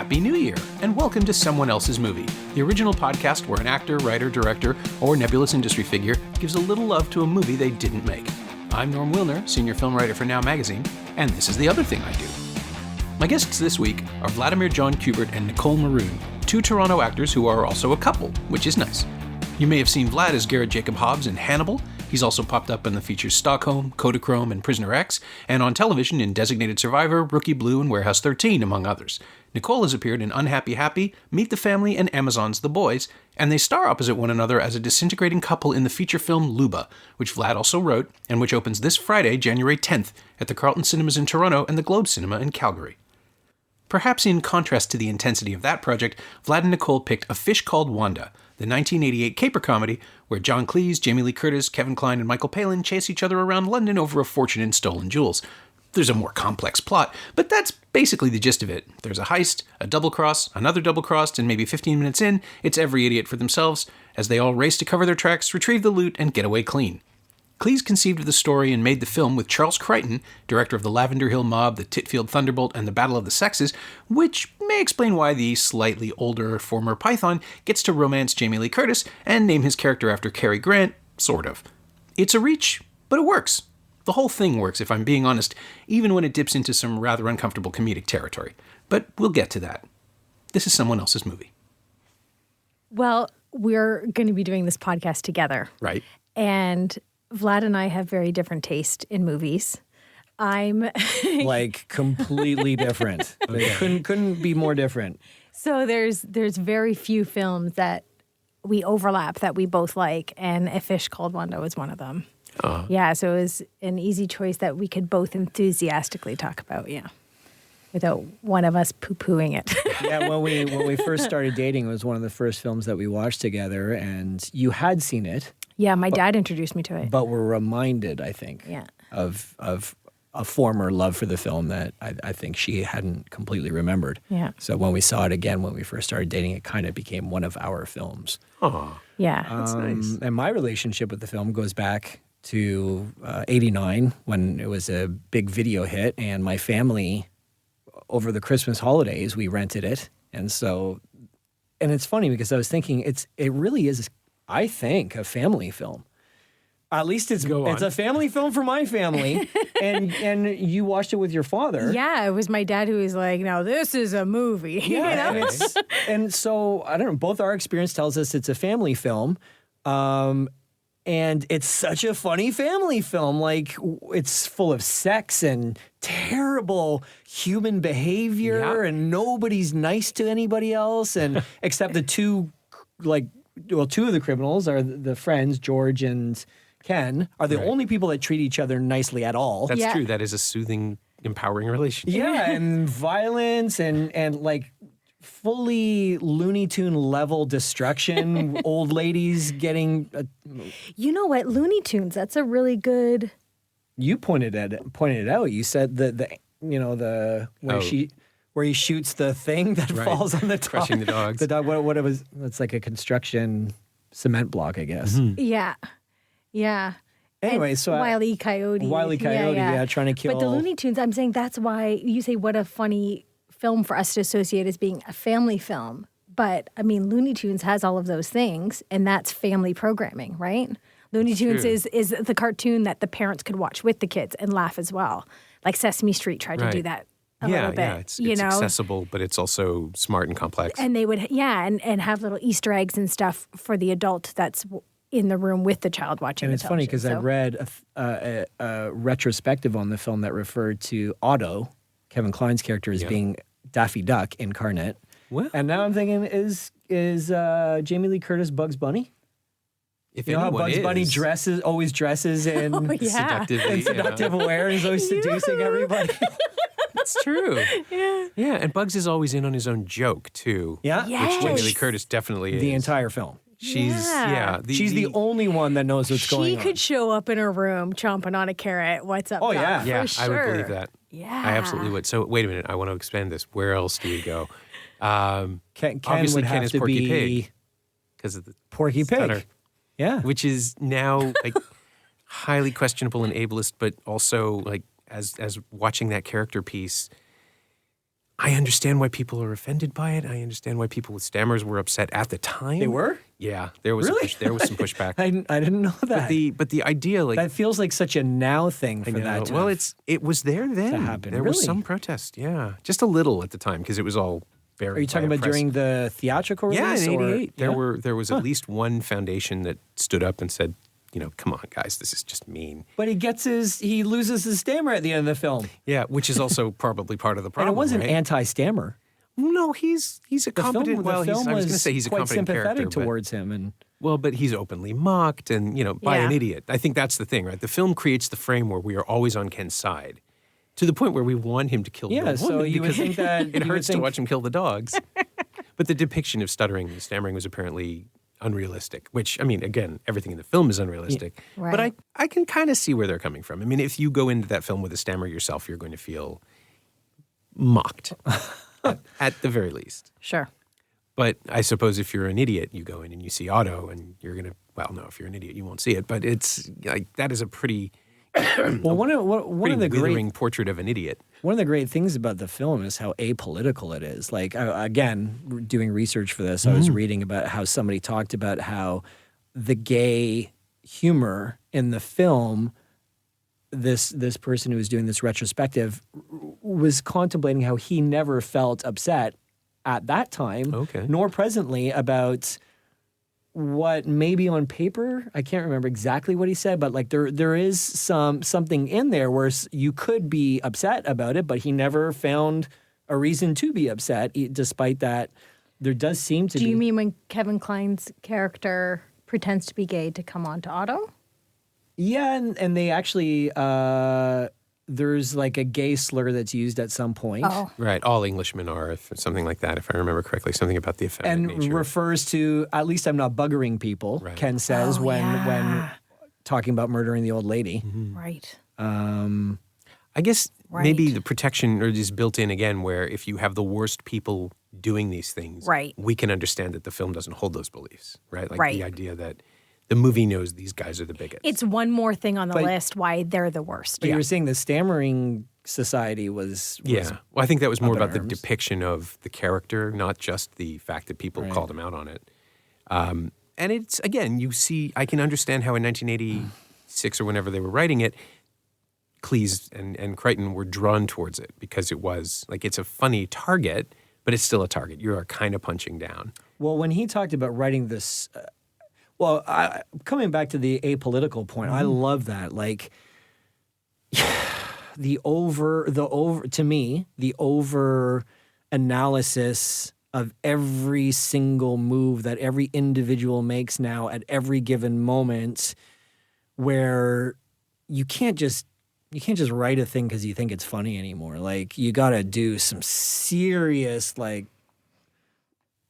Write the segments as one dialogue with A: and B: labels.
A: Happy New Year, and welcome to Someone Else's Movie, the original podcast where an actor, writer, director, or nebulous industry figure gives a little love to a movie they didn't make. I'm Norm Wilner, senior film writer for Now Magazine, and this is the other thing I do. My guests this week are Vladimir Jon Cubrt and Nicole Maroon, two Toronto actors who are also a couple, which is nice. You may have seen Vlad as Garrett Jacob Hobbs in Hannibal. He's also popped up in the features Stockholm, Kodachrome, and Prisoner X, and on television in Designated Survivor, Rookie Blue, and Warehouse 13, among others. Nicole has appeared in Unhappy Happy, Meet the Family, and Amazon's The Boys, and they star opposite one another as a disintegrating couple in the feature film Luba, which Vlad also wrote, and which opens this Friday, January 10th, at the Carlton Cinemas in Toronto and the Globe Cinema in Calgary. Perhaps in contrast to the intensity of that project, Vlad and Nicole picked A Fish Called Wanda, the 1988 caper comedy where John Cleese, Jamie Lee Curtis, Kevin Kline, and Michael Palin chase each other around London over a fortune in stolen jewels. There's a more complex plot, but that's basically the gist of it. There's a heist, a double-cross, another double-cross, and maybe 15 minutes in, it's every idiot for themselves, as they all race to cover their tracks, retrieve the loot, and get away clean. Cleese conceived of the story and made the film with Charles Crichton, director of The Lavender Hill Mob, The Titfield Thunderbolt, and The Battle of the Sexes, which may explain why the slightly older former Python gets to romance Jamie Lee Curtis and name his character after Cary Grant, sort of. It's a reach, but it works. The whole thing works, if I'm being honest, even when it dips into some rather uncomfortable comedic territory. But we'll get to that. This is Someone Else's Movie.
B: Well, we're going to be doing this podcast together.
A: Right.
B: And Vlad and I have very different taste in movies. I'm
C: like completely different. Couldn't be more different.
B: So there's very few films that we overlap that we both like, and A Fish Called Wanda was one of them. Yeah, so it was an easy choice that we could both enthusiastically talk about, without one of us poo-pooing it.
C: Yeah, when we first started dating, it was one of the first films that we watched together, and you had seen it.
B: Yeah, my dad introduced me to it.
C: But were reminded, I think, of a former love for the film that I think she hadn't completely remembered.
B: Yeah.
C: So when we saw it again, when we first started dating, it kind of became one of our films.
A: Oh,
B: yeah.
A: That's nice.
C: And my relationship with the film goes back to 89, when it was a big video hit, and my family, over the Christmas holidays, we rented it. And it's funny because I was thinking it really is, I think, a family film. At least it's a family film for my family. and you watched it with your father.
B: Yeah, it was my dad who was like, "Now this is a movie."
C: Yeah, and so I don't know. Both our experience tells us it's a family film, and it's such a funny family film. Like, it's full of sex and terrible human behavior, and nobody's nice to anybody else, and except the two of the criminals are the friends, George and Ken, are the only people that treat each other nicely at all.
A: That's true. That is a soothing, empowering relationship.
C: Yeah, and violence and like fully Looney Tune level destruction. Old ladies getting.
B: You know what? Looney Tunes. That's a really good.
C: You pointed it out. You said where he shoots the thing that falls on the dog.
A: Crushing the dogs.
C: The dog. What it was? It's like a construction cement block, I guess.
A: Mm-hmm.
B: Yeah.
C: Anyway,
B: and
C: so
B: Wile E. Coyote.
C: Trying to kill.
B: But the Looney Tunes, I'm saying that's why you say what a funny film for us to associate as being a family film. But I mean, Looney Tunes has all of those things, and that's family programming, right? Looney Tunes is the cartoon that the parents could watch with the kids and laugh as well. Like Sesame Street tried to do that a little bit.
A: Yeah, it's accessible, but it's also smart and complex.
B: And they would, and have little Easter eggs and stuff for the adult that's in the room with the child watching.
C: And it's funny because I read a retrospective on the film that referred to Otto, Kevin Kline's character, as being Daffy Duck incarnate.
A: Well,
C: and now I'm thinking, is Jamie Lee Curtis Bugs Bunny?
A: If
C: you know how Bugs Bunny always dresses in seductive wear, and he's always seducing everybody.
A: It's true. Yeah, and Bugs is always in on his own joke too.
C: Yeah,
A: which Jamie Lee Curtis definitely is.
C: The entire film.
A: She's
C: she's the only one that knows what's going on.
B: She could show up in her room chomping on a carrot. What's up?
C: Oh yeah,
A: yeah,
B: sure.
A: I would believe that.
B: Yeah,
A: I absolutely would. So wait a minute, I want to expand this. Where else do we go?
C: Ken
A: obviously,
C: would
A: Ken
C: have
A: is
C: to
A: Porky
C: be
A: Pig because of the
C: Porky
A: stutter.
C: Pig. Yeah,
A: which is now like highly questionable and ableist, but also like as watching that character piece. I understand why people are offended by it. I understand why people with stammers were upset at the time.
C: They were?
A: Yeah, there was
C: Really?
A: there was some pushback.
C: I didn't know that.
A: But the idea, like,
C: that feels like such a now thing
A: I
C: for
A: know.
C: that.
A: Well, it was there then.
C: happen.
A: There was
C: Really?
A: some protest. Yeah, just a little at the time because it was all buried.
C: Are you talking
A: by a
C: about
A: press.
C: during the theatrical
A: Yeah,
C: release?
A: in
C: or-
A: '88, there was at least one foundation that stood up and said, come on, guys, this is just mean.
C: But he loses his stammer at the end of the film.
A: Yeah, which is also probably part of the problem.
C: And it wasn't
A: right?
C: anti-stammer.
A: No, he's a
C: The
A: competent.
C: film,
A: well,
C: the film
A: I was going to
C: was
A: say he's a
C: quite
A: competent
C: sympathetic
A: character, but-
C: towards him. And
A: Well, but he's openly mocked and, by an
B: Yeah.
A: idiot. I think that's the thing, right? The film creates the frame where we are always on Ken's side to the point where we want him to kill the
C: Yeah,
A: woman
C: so you would
A: because
C: think that-
A: it
C: you would
A: hurts to
C: think-
A: watch him kill the dogs. But the depiction of stuttering and stammering was apparently unrealistic, which, again, everything in the film is unrealistic.
B: Right.
A: But I can kind of see where they're coming from. If you go into that film with a stammer yourself, you're going to feel mocked, at the very least.
B: Sure.
A: But I suppose if you're an idiot, you go in and you see Otto, and you're gonna. Well, no, if you're an idiot, you won't see it. But it's like that is a pretty,
C: well, one of the
A: withering
C: great
A: portrait of an idiot.
C: one of the great things about the film is how apolitical it is. Like again, doing research for this, I was reading about how somebody talked about how the gay humor in the film. This person who was doing this retrospective was contemplating how he never felt upset at that time,
A: Okay.
C: nor presently, about what maybe on paper, I can't remember exactly what he said, but like there is something in there where you could be upset about it, but he never found a reason to be upset, despite that there does seem to be.
B: Do you mean when Kevin Kline's character pretends to be gay to come on to Otto?
C: Yeah, and they actually there's like a gay slur that's used at some point.
B: Oh.
A: Right, all Englishmen are, if something like that, if I remember correctly, something about the effeminate
C: And
A: nature.
C: refers to, at least I'm not buggering people,
A: Right.
C: Ken says when
B: yeah.
C: talking about murdering the old lady.
B: Right.
A: I guess maybe
B: Right.
A: the protection is built in again, where if you have the worst people doing these things,
B: Right.
A: we can understand that the film doesn't hold those beliefs, right? Like
B: Right.
A: the idea that the movie knows these guys are the bigots.
B: It's one more thing on the
C: But-
B: list why they're the worst.
C: But you were saying the stammering society was
A: Yeah. Well, I think that was more
C: up in
A: about the
C: arms.
A: depiction of the character, not just the fact that people called him out on it. And it's, again, I can understand how in 1986 or whenever they were writing it, Cleese and Crichton were drawn towards it because it was, like, it's a funny target, but it's still a target. You are kind of punching down.
C: Well, when he talked about writing this, coming back to the apolitical point, I love that. Like the over analysis of every single move that every individual makes now at every given moment, where you can't just write a thing because you think it's funny anymore. Like you got to do some serious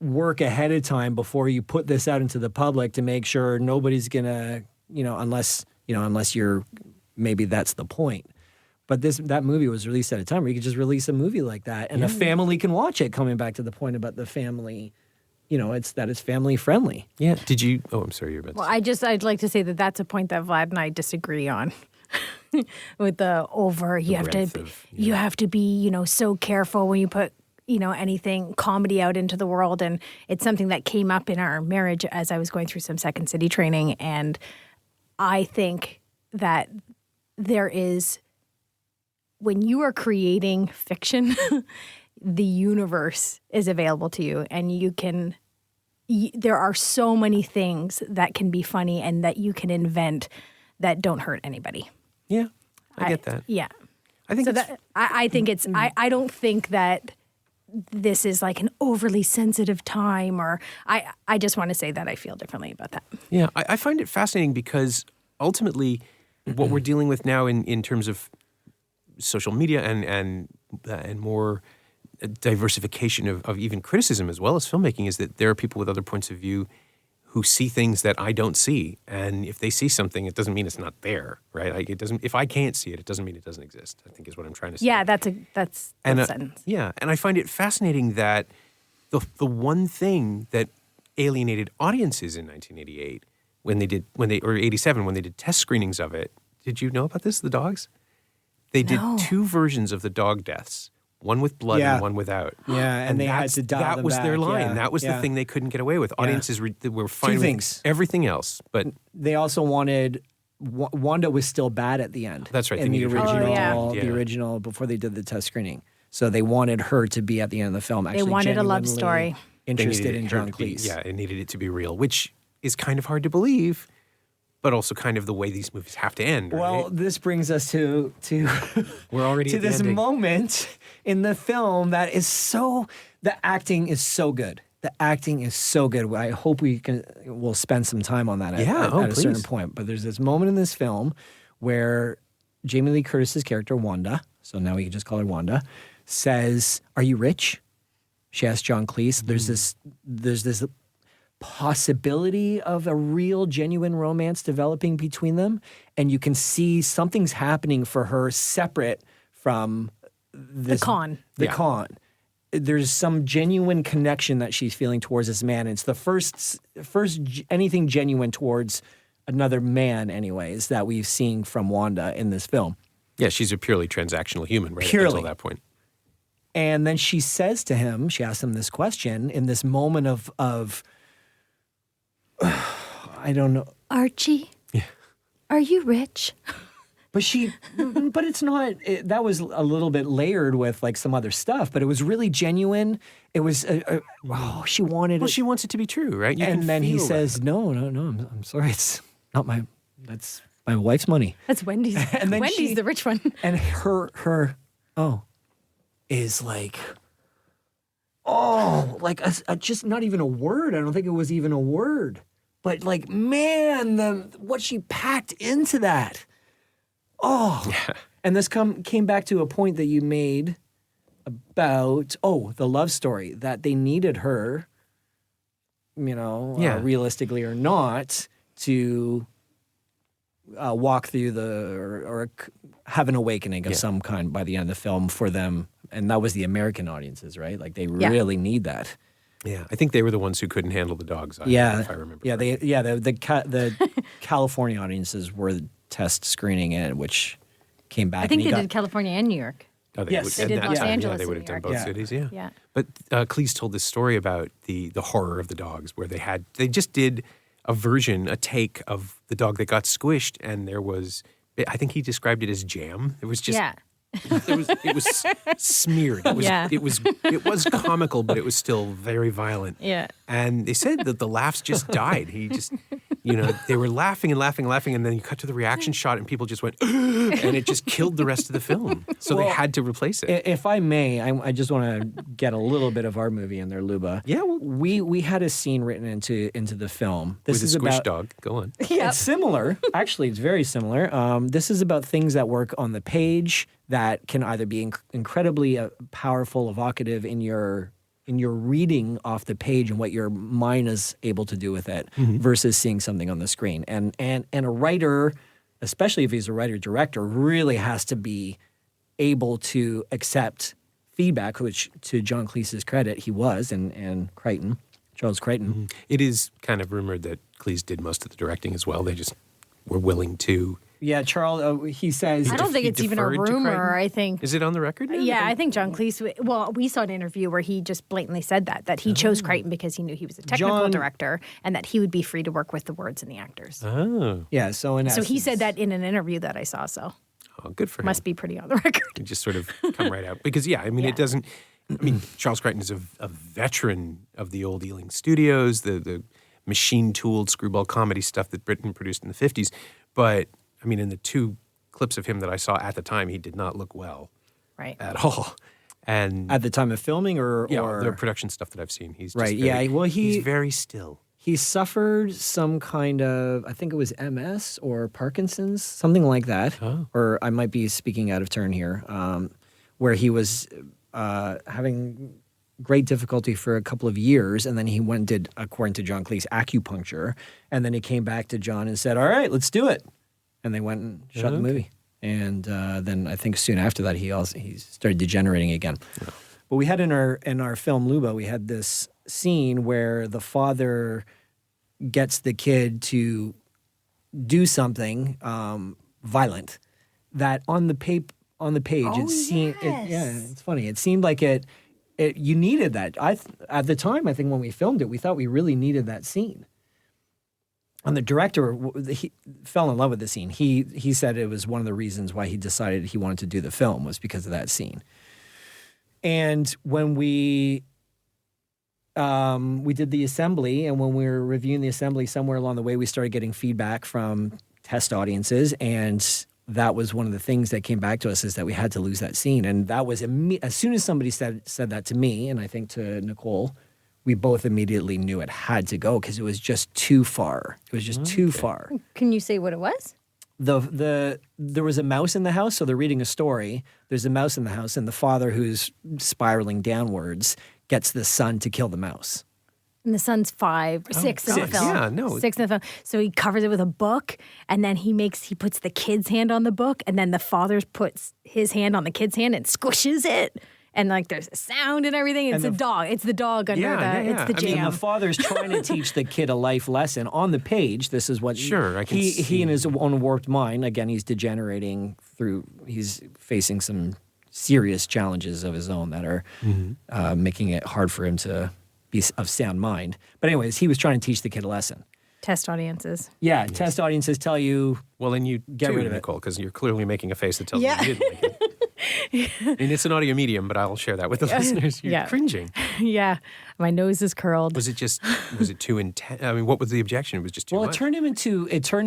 C: work ahead of time before you put this out into the public to make sure nobody's gonna, unless you're, maybe that's the point. But that movie was released at a time where you could just release a movie like that and a family can watch it. Coming back to the point about the family, it's family friendly.
A: Yeah. Did you? Oh, I'm sorry. You're about to
B: Well, I'd like to say that that's a point that Vlad and I disagree on. With the over, you have to be, so careful when you put, anything comedy out into the world. And it's something that came up in our marriage as I was going through some Second City training. And I think that there is, when you are creating fiction, the universe is available to you and there are so many things that can be funny and that you can invent that don't hurt anybody.
A: Yeah, I get that.
B: Yeah.
A: I think
B: So
A: it's,
B: that I think it's I don't think that this is like an overly sensitive time, or I just want to say that I feel differently about that.
A: yeah, I find it fascinating because ultimately what we're dealing with now in terms of social media and more diversification of even criticism as well as filmmaking is that there are people with other points of view who see things that I don't see. And if they see something, it doesn't mean it's not there, right? Like it doesn't, if I can't see it, it doesn't mean it doesn't exist, I think is what I'm trying to say.
B: Yeah, that's a sentence.
A: Yeah, and I find it fascinating that the one thing that alienated audiences in 1988 or 87 when they did test screenings of it, did you know about this, the dogs? They did
B: No.
A: 2 versions of the dog deaths. one with blood
C: Yeah.
A: and one without.
C: Yeah, and they had to dial
A: that
C: them
A: was their
C: back,
A: line.
C: yeah,
A: That was the
C: yeah.
A: thing they couldn't get away with. Audiences were fine with
C: things.
A: everything else, but
C: They also wanted Wanda was still bad at the end.
A: That's right, they
C: In the
A: needed her to
C: original,
B: be bad.
A: Yeah.
C: the original before they did the test screening. So they wanted her to be at the end of the film. Actually,
B: wanted a love
C: genuinely
B: story.
A: they
C: Interested
A: needed
C: in
A: her
C: John
A: to be-
C: Cleese.
A: Yeah, it needed it to be real, which is kind of hard to believe, but also kind of the way these movies have to end, right?
C: Well, this brings us to
A: We're already
C: to
A: at the
C: this
A: ending.
C: moment in the film that is so. The acting is so good. The acting is so good. I hope we'll spend some time on that at a certain
A: please.
C: point. But there's this moment in this film where Jamie Lee Curtis's character Wanda, so now we can just call her Wanda, says, "Are you rich?" She asks John Cleese. There's this possibility of a real, genuine romance developing between them, and you can see something's happening for her separate from this,
B: con.
C: The
A: Yeah.
C: con. There's some genuine connection that she's feeling towards this man. It's the first anything genuine towards another man, anyways, that we've seen from Wanda in this film.
A: Yeah, she's a purely transactional human, right?
C: Purely.
A: Until that point.
C: And then she says to him, she asks him this question in this moment of I don't know.
B: Archie, are you rich?
C: But it's not, that was a little bit layered with like some other stuff, but it was really genuine. It was, she wanted
A: Well,
C: it.
A: she wants it to be true, right? You
C: And
A: can
C: then he
A: feel
C: says,
A: that.
C: no, I'm sorry. It's not that's my wife's money.
B: That's Wendy's.
C: And then
B: Wendy's the rich one.
C: And her is like, like a just not even a word. I don't think it was even a word. But like, man, what she packed into that. Oh, and this came back to a point that you made about the love story, that they needed her, realistically or not, to walk through or have an awakening of some kind by the end of the film for them, and that was the American audiences, right? Like they really need that.
A: Yeah, I think they were the ones who couldn't handle the dogs. If I remember.
C: Yeah,
A: correctly.
C: the California audiences were test screening it, which came back.
B: I think
C: and he
B: they
C: got,
B: did California and New York.
A: Oh,
C: Yes.
A: at
C: They did
A: that
B: Los
A: time,
B: Angeles
A: they would
B: and
A: have
B: New
A: done
B: York.
A: both cities.
B: Yeah.
A: But Cleese told this story about the horror of the dogs, where they just did a take of the dog that got squished, and there was, I think he described it as jam. It was just.
B: Yeah.
A: It was smeared. It was comical, but it was still very violent.
B: Yeah.
A: And they said that the laughs just died. He just, they were laughing and laughing and laughing, and then you cut to the reaction shot, and people just went, and it just killed the rest of the film. So they had to replace it.
C: if I may, I just want to get a little bit of our movie in there, Luba.
A: Yeah, well-
C: we had a scene written into the film. This
A: With a
C: is
A: squish
C: about
A: dog. Go on.
C: It's similar. Actually, it's very similar. This is about things that work on the page that can either be incredibly powerful, evocative in your reading off the page and what your mind is able to do with it, versus seeing something on the screen. And a writer, especially if he's a writer-director, really has to be able to accept feedback, which to John Cleese's credit, he was, and Charles Crichton.
A: It is kind of rumored that Cleese did most of the directing as well. They just were willing to.
C: Yeah, Charles, he says...
B: I don't think
A: he
B: it's even a
A: deferred to
B: rumor.
A: Crichton?
B: I think.
A: Is it on the record now?
B: Yeah, I think John Cleese. Well, we saw an interview where he just blatantly said that he chose Crichton because he knew he was a technical
C: John-
B: director and that he would be free to work with the words and the actors.
A: Oh,
C: Yeah, so in
B: So he
C: essence-
B: said that in an interview that I saw. So
A: good for him.
B: must be pretty on the record.
A: It just sort of come right out. Because, it doesn't. Charles Crichton is a veteran of the old Ealing Studios, the machine-tooled screwball comedy stuff that Britain produced in the 50s. But, in the two clips of him that I saw at the time, he did not look well
B: Right.
A: at all. And
C: At the time of filming or
A: the production stuff that I've seen, he's just
C: Right,
A: very,
C: yeah, well,
A: he's very still.
C: he suffered some kind of, I think it was MS or Parkinson's, something like that.
A: Oh.
C: Or I might be speaking out of turn here, where he was having great difficulty for a couple of years, and then he went and did, according to John Cleese, acupuncture, and then he came back to John and said, "All right, let's do it," and they went and shot the movie. And then I think soon after that, he started degenerating again. Yeah. But we had in our film Luba, we had this scene where the father gets the kid to do something violent that on the on the page.
B: Oh,
C: It seemed,
B: yes.
C: it's funny. It seemed like you needed that. At the time, I think when we filmed it, we thought we really needed that scene. And the director, he fell in love with the scene. He said it was one of the reasons why he decided he wanted to do the film was because of that scene. And when we did the assembly, and when we were reviewing the assembly, somewhere along the way, we started getting feedback from test audiences, and that was one of the things that came back to us is that we had to lose that scene. And that was as soon as somebody said that to me, and I think to Nicole, we both immediately knew it had to go because it was just too far. It was just too far.
B: Can you say what it was?
C: There was a mouse in the house, so they're reading a story. There's a mouse in the house, and the father, who's spiraling downwards, gets the son to kill the mouse.
B: And the son's 5 or 6 in the film.
A: Yeah, no.
B: 6 in the film. So he covers it with a book, and then he puts the kid's hand on the book, and then the father puts his hand on the kid's hand and squishes it. And like there's a sound and everything. It's a dog. It's the dog under it's the jam.
C: And the father's trying to teach the kid a life lesson. On the page, this is what
A: I can see.
C: He in his own warped mind, again, he's degenerating he's facing some serious challenges of his own that are making it hard for him to be of sound mind. But anyways, he was trying to teach the kid a lesson.
B: Test audiences.
C: Yeah, test audiences tell you.
A: Well, then you
C: get rid of it,
A: Nicole, because you're clearly making a face that tells me you didn't like it. I mean, it's an audio medium, but I'll share that with the listeners. You're cringing.
B: Yeah, my nose is curled.
A: Was it too intense? I mean, what was the objection? It was just too much.
C: It turned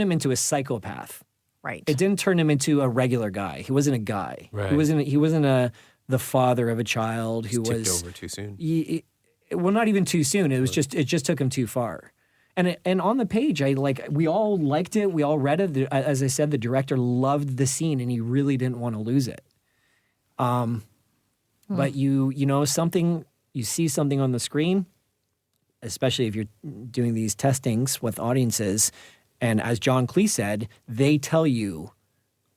C: him into a psychopath.
B: Right.
C: It didn't turn him into a regular guy. He wasn't a guy.
A: Right.
C: He wasn't the father of a child who was
A: tipped over too soon.
C: Well, not even too soon. It just took him too far. And on the page, we all liked it. We all read it. As I said, the director loved the scene, and he really didn't want to lose it. But you see something on the screen, especially if you're doing these testings with audiences, and as John Cleese said, they tell you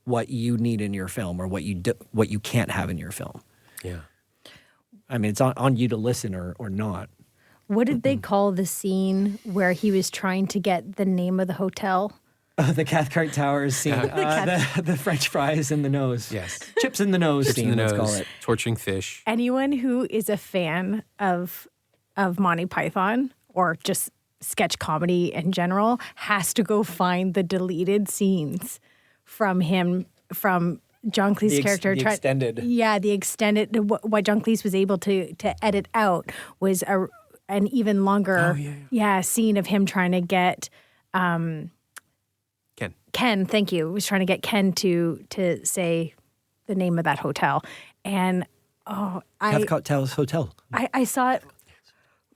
C: what you need in your film or what you can't have in your film.
A: Yeah. I
C: mean, it's on you to listen or not.
B: What did they call the scene where he was trying to get the name of the hotel?
C: The Cathcart Towers scene. The French fries in the nose.
A: Yes.
C: Chips in the nose scene, let's call it.
A: Torturing fish.
B: Anyone who is a fan of Monty Python or just sketch comedy in general has to go find the deleted scenes from John Cleese's character.
C: The extended.
B: Yeah, the extended. What John Cleese was able to edit out was an even longer scene of him trying to get Ken, thank you. Was trying to get Ken to say the name of that hotel. And
C: Cathcart Towers Hotel.
B: I saw it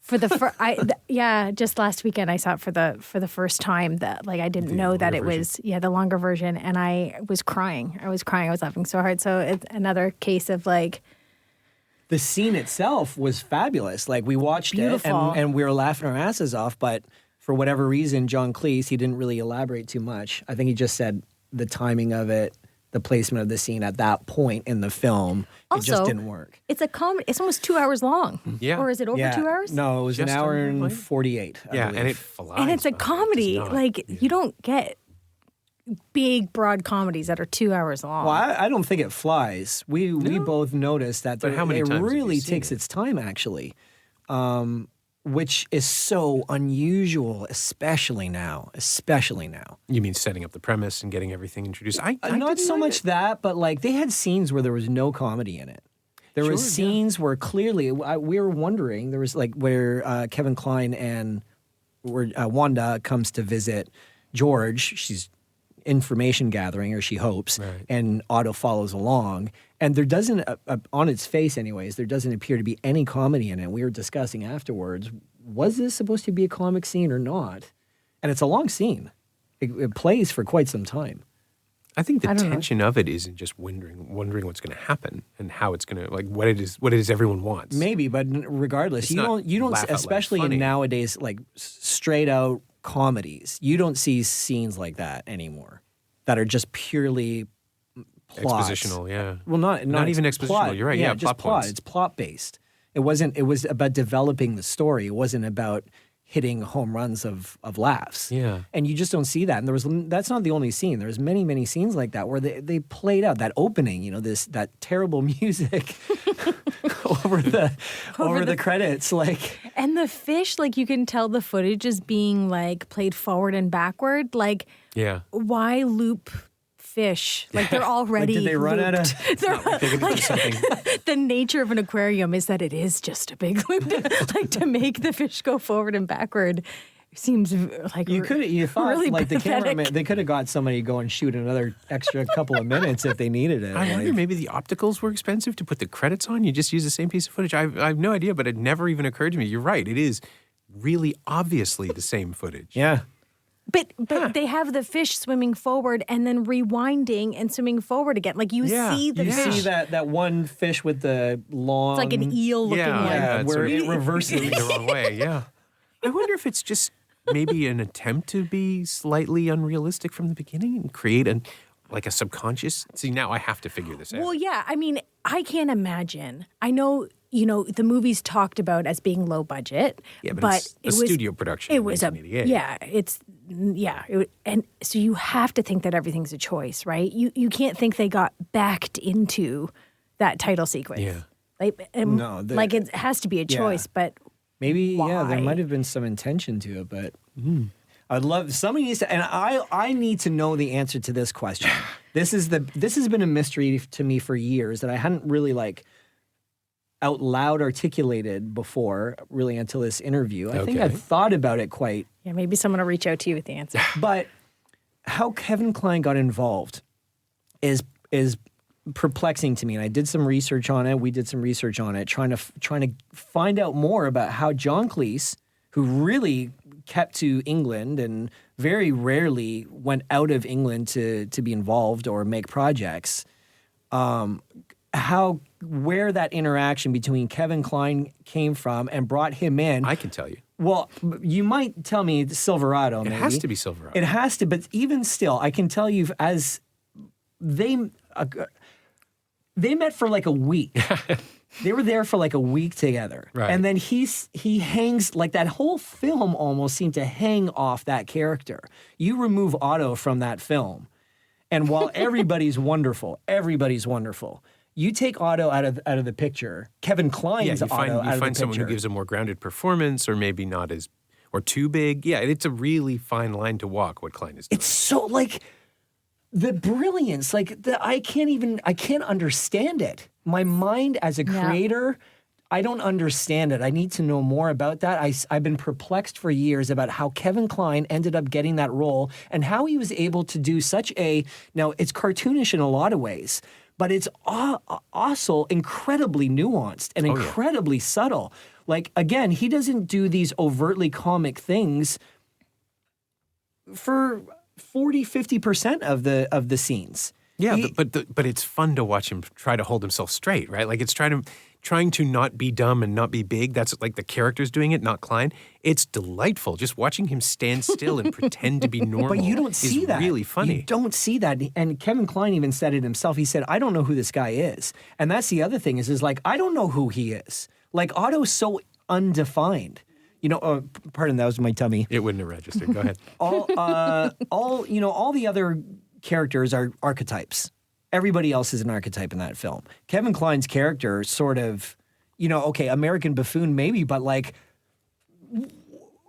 B: for just last weekend I saw it for the first time. That I didn't know that it was the longer version, and I was crying. I was laughing so hard. So it's another case of
C: the scene itself was fabulous. We watched it and we were laughing our asses off, but for whatever reason, John Cleese, he didn't really elaborate too much. I think he just said the timing of it, the placement of the scene at that point in the film, it just didn't work.
B: It's a comedy. It's almost 2 hours long.
A: Yeah.
B: Or is it over 2 hours?
C: No, it was
A: Just
C: an hour
A: under,
C: and 48. I believe.
A: And it flies.
B: And it's a comedy. You don't get big, broad comedies that are 2 hours long.
C: Well, I don't think it flies. We both noticed that
A: But how many
C: it
A: times have you
C: really
A: seen
C: takes
A: it?
C: its time, actually, which is so unusual, especially now.
A: You mean setting up the premise and getting everything introduced? I
C: Not
A: didn't
C: so
A: mind
C: much
A: it.
C: that, but they had scenes where there was no comedy in it. There was scenes where clearly we were wondering. There was where Kevin Kline and where Wanda comes to visit George. She's information gathering, or she hopes,
A: Right.
C: and Otto follows along. And there doesn't, on its face anyways, there doesn't appear to be any comedy in it. We were discussing afterwards, was this supposed to be a comic scene or not? And it's a long scene. It plays for quite some time.
A: I think the tension of it isn't just wondering what's going to happen and how it's going to what it is everyone wants.
C: Maybe, but regardless,
A: It's
C: you
A: not
C: don't
A: laugh out loud
C: especially
A: funny.
C: in nowadays straight out comedies. You don't see scenes like that anymore that are just purely plot.
A: Expositional, yeah.
C: Well, not
A: even expositional.
C: plot.
A: You're right. Yeah,
C: just
A: plot points.
C: It's plot based. It was about developing the story. It wasn't about hitting home runs of laughs.
A: Yeah.
C: And you just don't see that. And that's not the only scene. There's many, many scenes like that where they played out that opening, that terrible music over the credits. Like,
B: and the fish, like you can tell the footage is being like played forward and backward. Like, why loop fish? Like they're already
C: did they run out of
B: the nature of an aquarium is that it is just a big loop to make the fish go forward and backward. Seems like
C: you thought
B: really
C: like the
B: pathetic.
C: cameraman, they could have got somebody to go and shoot another extra couple of minutes if they needed it.
A: I wonder maybe the opticals were expensive to put the credits on. You just use the same piece of footage. I have no idea, but it never even occurred to me. You're right. It is really obviously the same footage.
C: Yeah.
B: But they have the fish swimming forward and then rewinding and swimming forward again. Like you see the fish.
C: You see that one fish with the long...
B: It's like an eel looking one.
C: Yeah, where it reverses
A: the wrong way, yeah. I wonder if it's just maybe an attempt to be slightly unrealistic from the beginning and create a subconscious... See, now I have to figure this out.
B: Well, yeah. I mean, I can't imagine. I know, the movie's talked about as being low budget.
A: Yeah, but it was studio production.
B: It was and so you have to think that everything's a choice, right? You can't think they got backed into that title sequence.
A: Yeah.
B: It has to be a choice, but
C: maybe,
B: why?
C: there might have been some intention to it, but I'd love, somebody needs to, and I need to know the answer to this question. This has been a mystery to me for years that I hadn't really out loud articulated before, really, until this interview. I think I've thought about it quite.
B: Yeah, maybe someone will reach out to you with the answer.
C: But how Kevin Kline got involved is perplexing to me, and I did some research on it. We did some research on it, trying to find out more about how John Cleese, who really kept to England and very rarely went out of England to be involved or make projects, where that interaction between Kevin Kline came from and brought him in.
A: I can tell you.
C: Well, you might tell me Silverado, maybe.
A: It has to be Silverado.
C: It has to, but even still, I can tell you as they met for like a week. They were there for like a week together.
A: Right.
C: And then he hangs, like that whole film almost seemed to hang off that character. You remove Otto from that film, and while everybody's wonderful, you take Otto out of the picture. Kevin Kline's Otto out of the picture.
A: You find someone who gives a more grounded performance, or maybe not as, or too big. Yeah, it's a really fine line to walk, what Kline is doing.
C: It's so, the brilliance, I can't understand it. My mind as a creator, I don't understand it. I need to know more about that. I've been perplexed for years about how Kevin Kline ended up getting that role and how he was able to do now it's cartoonish in a lot of ways, but it's also incredibly nuanced and incredibly subtle. Again, he doesn't do these overtly comic things for 40-50% of the scenes.
A: Yeah, but it's fun to watch him try to hold himself straight, right? It's trying to not be dumb and not be big. That's the character's doing it, not Kline. It's delightful just watching him stand still and pretend to be normal.
C: But you don't see that.
A: Really funny.
C: You don't see that. And Kevin Kline even said it himself. He said, "I don't know who this guy is." And that's the other thing is I don't know who he is. Otto's so undefined. Pardon, that was my tummy.
A: It wouldn't have registered. Go ahead.
C: all the other characters are archetypes. Everybody else is an archetype in that film. Kevin Kline's character sort of, American buffoon maybe, but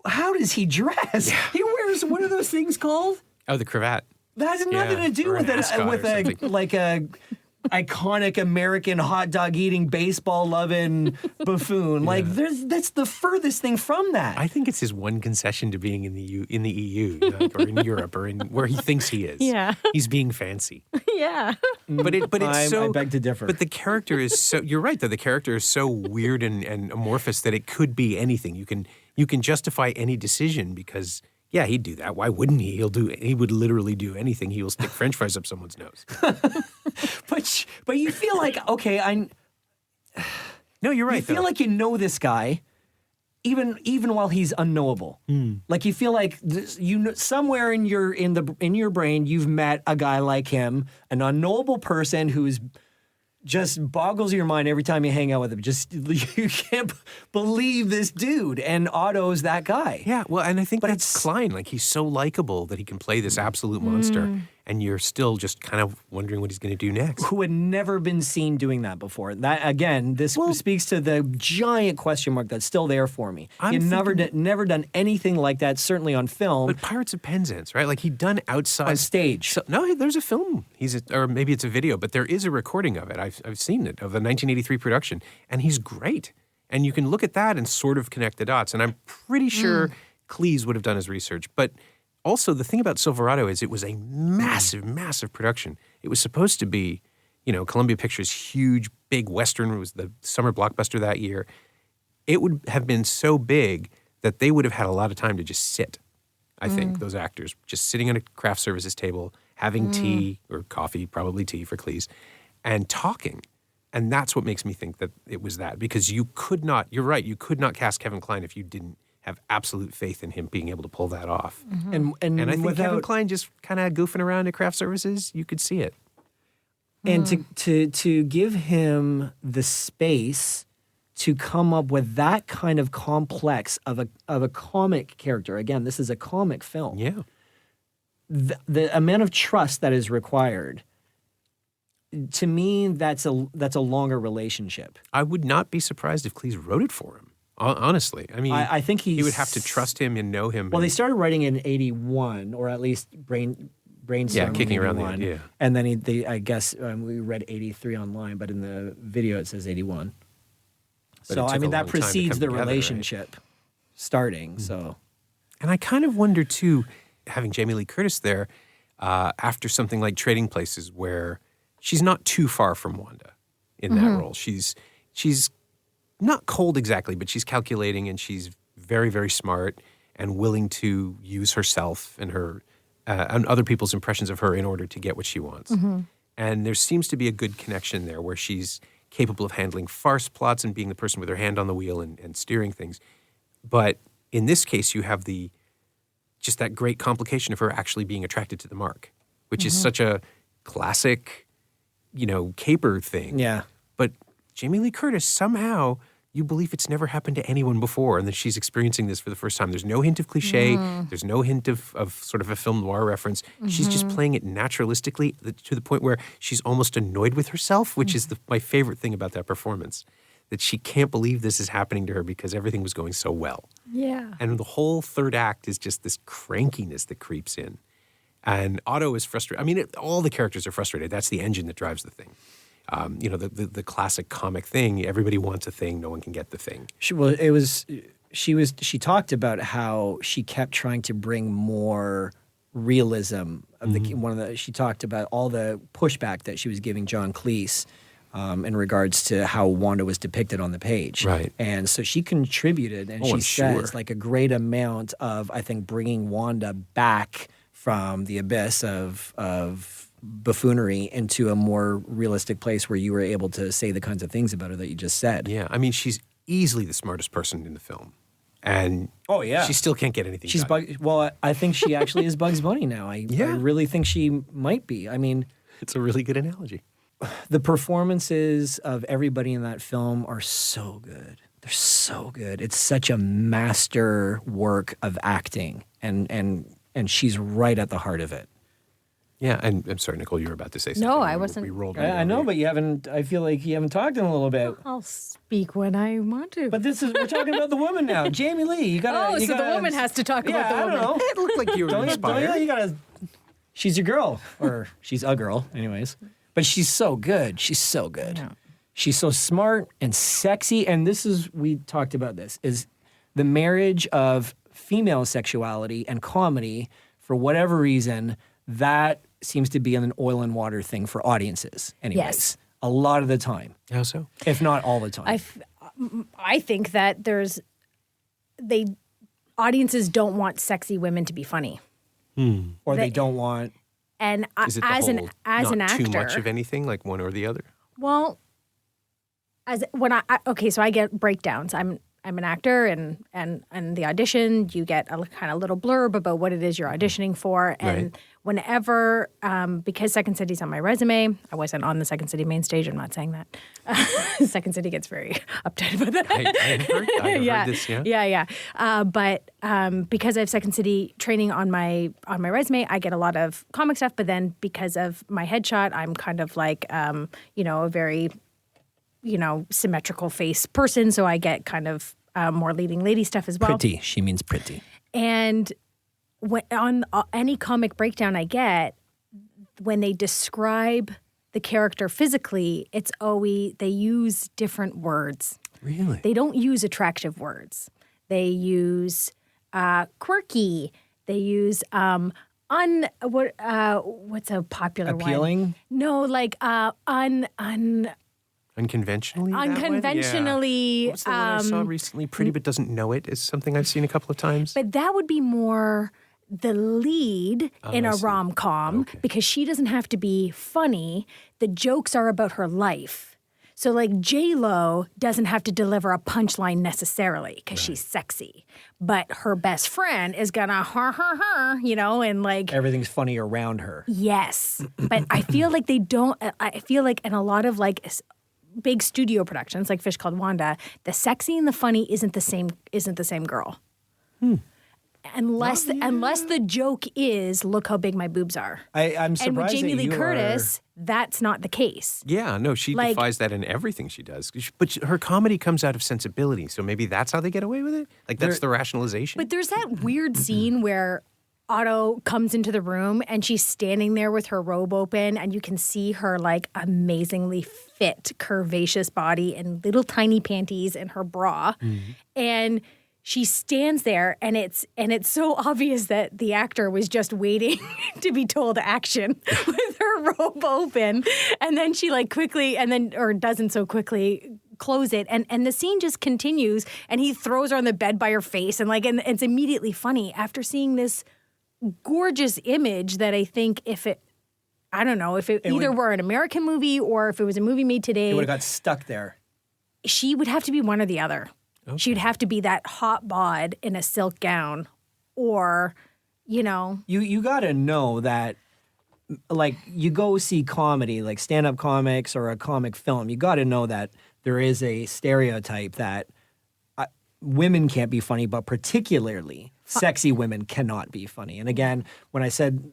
C: how does he dress? Yeah. He wears, what are those things called?
A: Oh, the cravat.
C: That has nothing to do with a iconic American hot dog eating, baseball loving buffoon. That's the furthest thing from that.
A: I think it's his one concession to being in the EU, or in Europe, or in where he thinks he is.
B: Yeah,
A: he's being fancy.
B: Yeah,
A: but it's so.
C: I beg to differ.
A: But the character is so. You're right, though. The character is so weird and amorphous that it could be anything. You can justify any decision because. Yeah, he'd do that. Why wouldn't he? He would literally do anything. He will stick French fries up someone's nose.
C: But you feel
A: No, you're right.
C: You feel like you know this guy, even while he's unknowable. You feel somewhere in your brain you've met a guy like him, an unknowable person who's just boggles your mind every time you hang out with him. Just you can't believe this dude, and Otto's that guy.
A: Yeah, well, and I think that's Kline. Like, he's so likable that he can play this absolute monster, and you're still just kind of wondering what he's going to do next.
C: Who had never been seen doing that before. That, again, this speaks to the giant question mark that's still there for me. He had never done anything like that, certainly on film.
A: But Pirates of Penzance, right? Like, he'd done outside...
C: On stage.
A: So, no, there's a film. Or maybe it's a video, but there is a recording of it. I've seen it, of the 1983 production, and he's great. And you can look at that and sort of connect the dots. And I'm pretty sure Cleese would have done his research. But also, the thing about Silverado is it was a massive, massive production. It was supposed to be, Columbia Pictures' huge, big Western. It was the summer blockbuster that year. It would have been so big that they would have had a lot of time to just sit, I think, those actors, just sitting at a craft services table, having tea or coffee, probably tea for Cleese, and talking. And that's what makes me think that it was that. Because you're right, you could not cast Kevin Kline if you didn't have absolute faith in him being able to pull that off. And I think Kevin Kline just kind of goofing around at craft services, you could see it.
C: And to give him the space to come up with that kind of complex of a comic character. Again, this is a comic film.
A: Yeah.
C: The amount of trust that is required, to me, that's a longer relationship.
A: I would not be surprised if Cleese wrote it for him. Honestly, I mean, I think he would have to trust him and know him.
C: Well, they started writing in '81, or at least brainstorming.
A: Yeah, kicking around the idea.
C: And then I guess we read '83 online, but in the video it says '81. So I mean that precedes the relationship starting. So,
A: and I kind of wonder too, having Jamie Lee Curtis there after something like Trading Places, where she's not too far from Wanda in that role. She's not cold exactly, but she's calculating, and she's very, very smart and willing to use herself and her and other people's impressions of her in order to get what she wants. And there seems to be a good connection there where she's capable of handling farce plots and being the person with her hand on the wheel and steering things. But in this case, you have just that great complication of her actually being attracted to the mark, which is such a classic, caper thing.
C: Yeah.
A: But Jamie Lee Curtis, somehow you believe it's never happened to anyone before and that she's experiencing this for the first time. There's no hint of cliche. There's no hint of sort of a film noir reference. She's just playing it naturalistically to the point where she's almost annoyed with herself, which is my favorite thing about that performance, that she can't believe this is happening to her because everything was going so well.
B: Yeah.
A: And the whole third act is just this crankiness that creeps in. And Otto is frustrated. I mean, all the characters are frustrated. That's the engine that drives the thing. The classic comic thing. Everybody wants a thing. No one can get the thing.
C: She talked about how she kept trying to bring more realism. She talked about all the pushback that she was giving John Cleese in regards to how Wanda was depicted on the page.
A: Right.
C: And so she contributed, and she says like a great amount of, I think, bringing Wanda back from the abyss of buffoonery into a more realistic place where you were able to say the kinds of things about her that you just said.
A: Yeah, I mean, she's easily the smartest person in the film. And she still can't get anything done.
C: I think she actually is Bugs Bunny now. I really think she might be. I mean...
A: It's a really good analogy.
C: The performances of everybody in that film are so good. They're so good. It's such a master work of acting, and she's right at the heart of it.
A: Yeah, and I'm sorry, Nicole, you were about to say something.
B: No, I wasn't.
A: We rolled
C: I know, but you haven't. I feel like you haven't talked in a little bit.
B: I'll speak when I want to.
C: But we're talking about the woman now, Jamie Lee. You gotta.
B: So the woman has to talk about the woman.
C: I don't know.
A: It looked like you were inspired.
C: You gotta. She's your girl, or she's a girl, anyways. But she's so good. She's so good.
B: Yeah.
C: She's so smart and sexy. And we talked about this, is the marriage of female sexuality and comedy, for whatever reason, that seems to be an oil and water thing for audiences anyways.
B: Yes.
C: A lot of the time.
A: How so?
C: If not all the time.
B: I think that audiences don't want sexy women to be funny.
C: Or they don't want...
B: And
A: Is it
B: as an actor,
A: too much of anything, like one or the other?
B: Well, so I get breakdowns. an actor, and the audition, you get a kind of little blurb about what it is you're auditioning for. And whenever, because Second City's on my resume, I wasn't on the Second City main stage. I'm not saying that. Second City gets very uptight about that.
A: I heard this. Yeah.
B: But because I have Second City training on my resume, I get a lot of comic stuff. But then because of my headshot, I'm kind of like a very symmetrical face person, so I get kind of more leading lady stuff as well.
C: Pretty. She means pretty.
B: And on any comic breakdown I get, when they describe the character physically, it's always, they use different words.
A: Really?
B: They don't use attractive words. They use quirky. They use what's a popular one?
C: Appealing?
B: No, like
A: Unconventionally?
B: Unconventionally.
A: What was the one I saw recently? Pretty but doesn't know it is something I've seen a couple of times.
B: But that would be more the lead in a rom-com because she doesn't have to be funny. The jokes are about her life. So like J-Lo doesn't have to deliver a punchline necessarily because she's sexy. But her best friend is gonna and like...
C: Everything's funny around her.
B: Yes. But I feel like they don't... I feel like in a lot of like... big studio productions like Fish Called Wanda, the sexy and the funny isn't the same girl. Unless the joke is, look how big my boobs are.
C: I'm surprised.
B: And with Jamie Lee Curtis, that's not the case.
A: Yeah, no, she defies that in everything she does. But her comedy comes out of sensibility, so maybe that's how they get away with it? Like that's the rationalization?
B: But there's that weird scene where Otto comes into the room and she's standing there with her robe open and you can see her like amazingly fit, curvaceous body and little tiny panties and her bra. And she stands there and it's so obvious that the actor was just waiting to be told action with her robe open. And then she like quickly or doesn't so quickly close it and the scene just continues and he throws her on the bed by her face and it's immediately funny after seeing this gorgeous image that I think if it either were an American movie or if it was a movie made today.
C: It would have got stuck there.
B: She would have to be one or the other. Okay. She'd have to be that hot bod in a silk gown or, You got to know that, like, you go see comedy, like stand-up comics or a comic film, you got to know that there is a stereotype that women can't be funny, but particularly sexy women cannot be funny. And again, when I said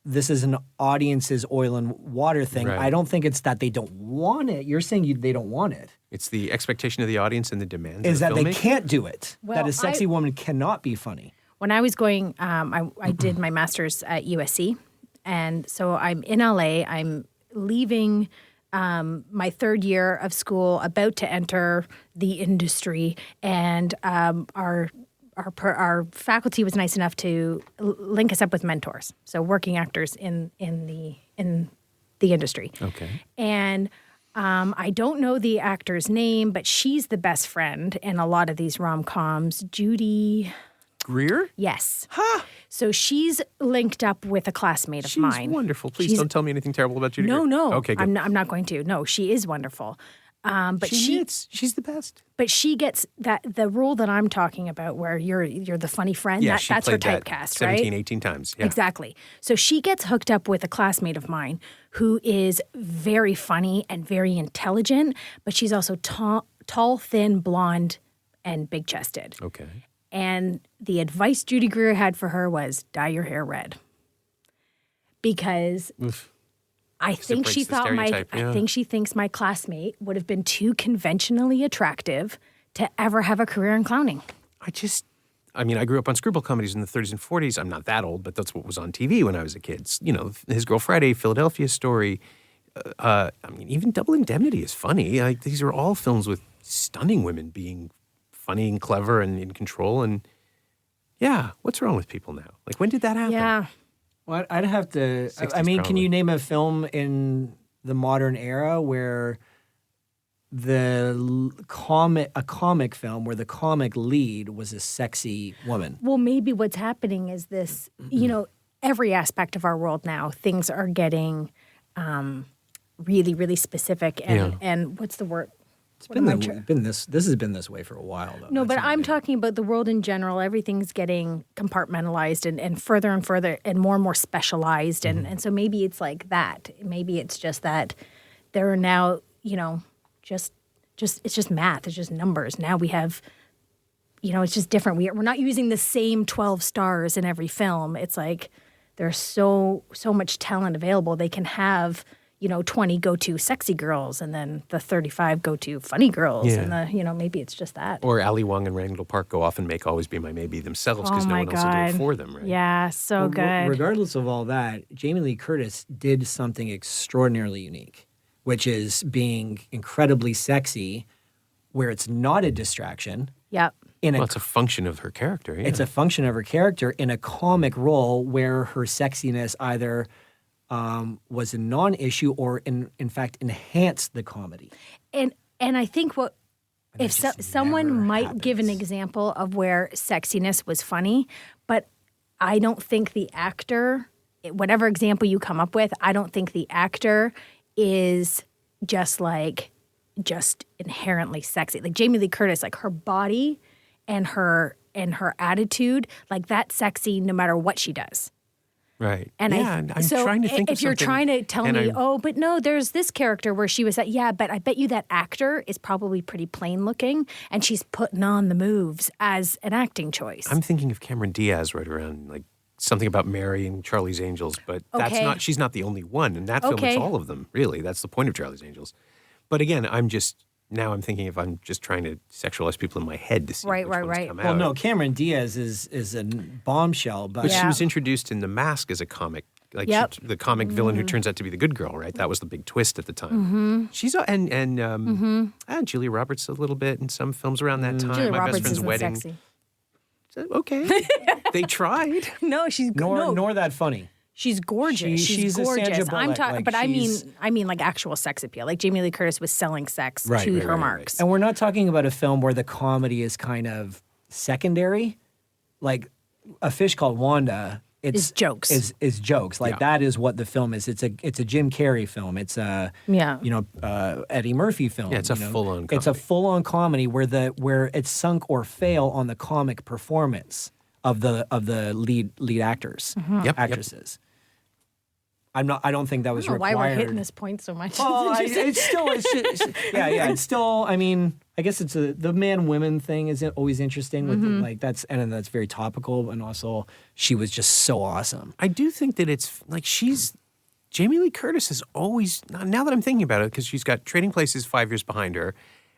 B: this is an audience's oil and water thing, right. I don't think it's that they don't want it. You're saying they don't want it.
A: It's the expectation of the audience and the demands
C: is
A: of the
C: that they can't do it.
B: Well,
C: that a sexy woman cannot be funny.
B: When I was going, I did my master's at USC. And so I'm in LA. I'm leaving my third year of school, about to enter the industry. And our faculty was nice enough to link us up with mentors, so working actors in the industry.
A: Okay.
B: And I don't know the actor's name, but she's the best friend in a lot of these rom-coms. Judy
A: Greer?
B: Yes.
A: Huh.
B: So she's linked up with a classmate of mine.
A: She's wonderful. Please don't tell me anything terrible about Judy Greer.
B: No.
A: Okay, good.
B: I'm not going to. No, she is wonderful. But
A: she's the best.
B: But she gets the role that I'm talking about, where you're the funny friend.
A: Yeah,
B: that's her typecast, right?
A: 17, 18 times. Yeah.
B: Exactly. So she gets hooked up with a classmate of mine who is very funny and very intelligent, but she's also tall, thin, blonde, and big-chested.
A: Okay.
B: And the advice Judy Greer had for her was dye your hair red, because.
A: Oof.
B: I think she thinks my classmate would have been too conventionally attractive to ever have a career in clowning.
A: I grew up on screwball comedies in the 30s and 40s. I'm not that old, but that's what was on TV when I was a kid. His Girl Friday, Philadelphia Story. Even Double Indemnity is funny. These are all films with stunning women being funny and clever and in control. And yeah, what's wrong with people now? Like, when did that happen?
B: Yeah.
C: Well, I'd have to. Can you name a film in the modern era where a comic film where the comic lead was a sexy woman?
B: Well, maybe what's happening is this. Every aspect of our world now, things are getting really, really specific. And what's the word?
C: This has been this way for a while, though.
B: No,
C: That's
B: but
C: not
B: I'm
C: new.
B: talking about the world in general. Everything's getting compartmentalized and further and more specialized. And so maybe it's like that. Maybe it's just that there are now, just it's just math. It's just numbers. Now we have, it's just different. We're not using the same 12 stars in every film. It's like there's so much talent available. They can have 20 go-to sexy girls and then the 35 go-to funny girls.
A: Yeah.
B: And maybe it's just that.
A: Or Ali Wong and Randall Park go off and make Always Be My Maybe themselves because no one else will do it for them, right?
B: Yeah, so good.
C: Regardless of all that, Jamie Lee Curtis did something extraordinarily unique, which is being incredibly sexy where it's not a distraction.
B: Yep.
A: Well, it's a function of her character. Yeah.
C: It's a function of her character in a comic role where her sexiness either was a non-issue or, in fact, enhanced the comedy.
B: And I think if someone might give an example of where sexiness was funny, but I don't think the actor, whatever example you come up with, I don't think the actor is just inherently sexy. Like Jamie Lee Curtis, like her body and her attitude, like that's sexy no matter what she does.
A: Right.
B: And
A: I'm trying to think of
B: if you're
A: something,
B: trying to tell me, but no, there's this character where she was at, but I bet you that actor is probably pretty plain looking and she's putting on the moves as an acting choice.
A: I'm thinking of Cameron Diaz right around like something about Mary and Charlie's Angels, but she's not the only one. In that film, it's all of them, really. That's the point of Charlie's Angels. But again, I'm thinking if I'm just trying to sexualize people in my head to see which ones come out.
C: Well, no, Cameron Diaz is a bombshell, but
A: she was introduced in The Mask as a comic, the comic villain who turns out to be the good girl, right? That was the big twist at the time.
B: Mm-hmm.
A: She's and Julia Roberts a little bit in some films around that time.
B: Julia
A: My
B: Roberts
A: Best Friend's
B: isn't
A: Wedding.
B: Sexy.
A: Okay, they tried.
B: No, she's
C: nor that funny.
B: She's gorgeous. She's
C: a
B: gorgeous.
C: Sandra Bullock,
B: I'm talking,
C: like,
B: but I mean like actual sex appeal. Like Jamie Lee Curtis was selling sex to her marks.
C: And we're not talking about a film where the comedy is kind of secondary, like A Fish Called Wanda.
B: It's jokes.
C: Is jokes. Like that is what the film is. It's a Jim Carrey film. It's a Eddie Murphy film.
A: Yeah, it's a full-on comedy.
C: It's a full-on comedy where it's sunk or fail on the comic performance of the lead actors, actresses. I don't think that was required.
B: Why we're hitting this point so much?
C: Oh, it's still. I mean, I guess it's the man-women thing is always interesting. With that's very topical, and also she was just so awesome.
A: I do think that it's like Jamie Lee Curtis is always, now that I'm thinking about it, because she's got Trading Places 5 years behind her,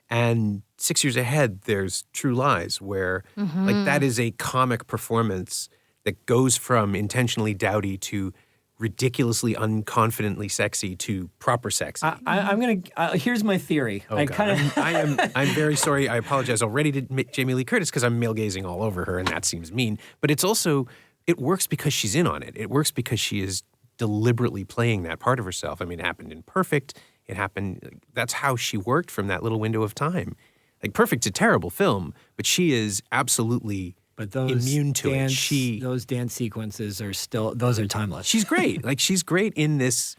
A: and 6 years ahead there's True Lies, where like that is a comic performance that goes from intentionally dowdy to ridiculously unconfidently sexy to proper sexy.
C: I'm gonna. Here's my theory.
A: I'm very sorry. I apologize already to Jamie Lee Curtis because I'm male gazing all over her, and that seems mean. But it's also it works because she's in on it. It works because she is deliberately playing that part of herself. I mean, it happened in Perfect. It happened. That's how she worked from that little window of time. Like Perfect's a terrible film, but she is absolutely. But those immune to it.
C: Those dance sequences are timeless.
A: She's great. Like she's great in this,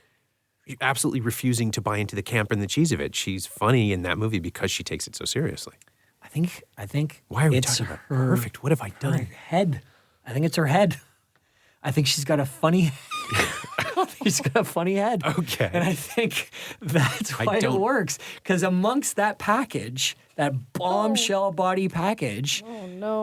A: absolutely refusing to buy into the camp and the cheese of it. She's funny in that movie because she takes it so seriously.
C: I think.
A: Why are we talking about Perfect? What have I done?
C: Her head. I think it's her head. I think she's got a funny. She's got a funny head.
A: Okay.
C: And I think that's why it works. Because amongst that package, that bombshell body package,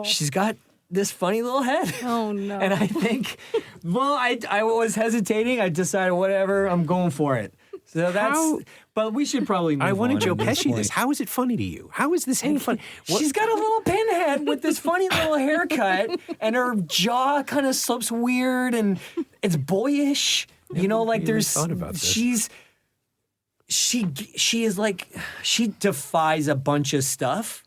C: she's got this funny little head.
B: Oh, no.
C: And I think, I was hesitating. I decided, whatever, I'm going for it. So but we should probably move on.
A: I wanted Joe Pesci this. How is it funny to you? How is this head funny?
C: She's got a little pinhead with this funny little haircut, and her jaw kind of slopes weird, and it's boyish. There's
A: thought about this.
C: She is like, she defies a bunch of stuff.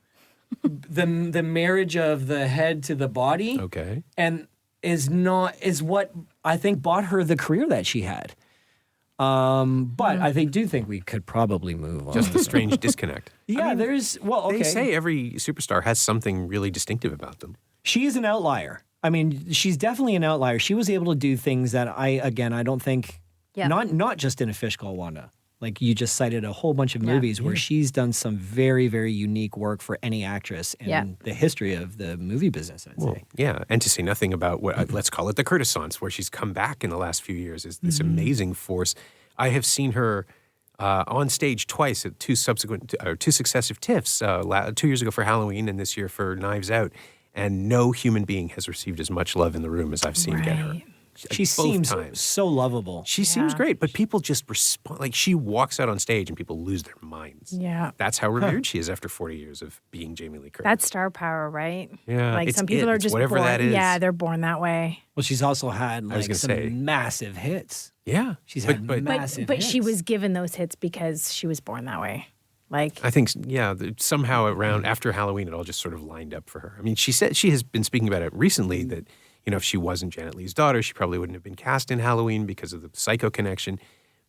C: The marriage of the head to the body.
A: Okay.
C: And is what I think bought her the career that she had. But I do think we could probably move on.
A: Just the strange disconnect.
C: Yeah, They
A: say every superstar has something really distinctive about them.
C: She is an outlier. I mean, she's definitely an outlier. She was able to do things that I don't think, not just in A Fish Called Wanda. Like you just cited a whole bunch of movies where she's done some very, very unique work for any actress in the history of the movie business, I'd say.
A: Yeah, and to say nothing about what let's call it the Curtisance, where she's come back in the last few years as this amazing force. I have seen her on stage twice at two successive TIFFs, 2 years ago for Halloween and this year for Knives Out, and no human being has received as much love in the room as I've seen get her.
C: She seems so lovable.
A: She seems great, but people just respond. Like she walks out on stage and people lose their minds.
B: Yeah.
A: That's how revered she is after 40 years of being Jamie Lee Curtis.
B: That's star power, right?
A: Yeah.
B: Like some people are just
A: whatever
B: born.
A: that is.
B: Yeah, they're born that way.
C: Well, she's also had some massive hits.
A: Yeah.
C: She's had massive
B: But
C: hits.
B: she was given those hits because she was born that way. Like
A: I think, somehow around after Halloween, it all just sort of lined up for her. I mean, she said she has been speaking about it recently that, if she wasn't Janet Leigh's daughter, she probably wouldn't have been cast in Halloween because of the Psycho connection.